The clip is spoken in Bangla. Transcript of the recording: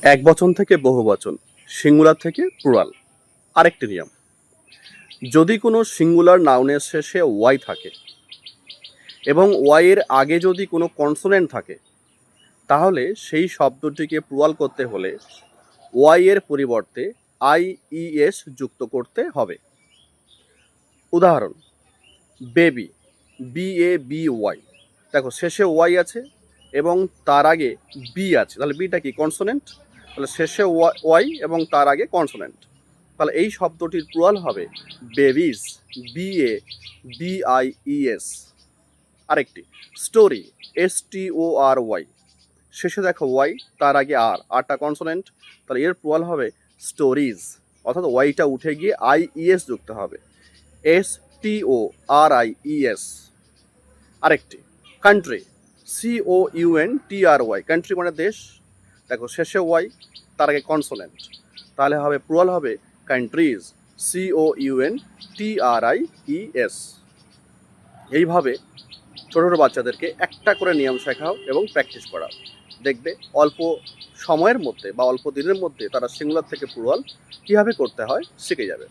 একবচন থেকে বহুবচন, সিঙ্গুলার থেকে প্লুরাল। আরেকটি নিয়ম, যদি কোনো সিঙ্গুলার নাউনের শেষে ওয়াই থাকে এবং ওয়াই এর আগে যদি কোনো কনসোনেন্ট থাকে, তাহলে সেই শব্দটিকে প্লুরাল করতে হলে ওয়াই এর পরিবর্তে আইইএস যুক্ত করতে হবে। উদাহরণ, বেবি, BABY, দেখো শেষে ওয়াই আছে এবং তার আগে বি আছে, তাহলে বিটা কি কনসোনেন্ট, তাহলে শেষে ওয়াই এবং তার আগে কনসোনেন্ট, তাহলে এই শব্দটির প্লুরাল হবে বেবিজ, BABIES। আরেকটি স্টোরি, STORY, শেষে দেখো ওয়াই, তার আগে আরটা কনসোনেন্ট, তাহলে এর প্লুরাল হবে স্টোরিজ, অর্থাৎ ওয়াইটা উঠে গিয়ে IES যুক্ত হবে, STORIES। আরেকটি কান্ট্রি, COUNTRY, কান্ট্রি মানে দেশ, দেখো শেষে ওয়াই, তার আগে কনসোনেন্ট, তাহলে হবে প্লুরাল হবে কান্ট্রিজ, COUNTRIES। এইভাবে ছোটো ছোটো বাচ্চাদেরকে একটা করে নিয়ম শেখাও এবং প্র্যাকটিস করাও, দেখবে অল্প সময়ের মধ্যে বা অল্প দিনের মধ্যে তারা সিঙ্গুলার থেকে প্লুরাল কীভাবে করতে হয় শিখে যাবে।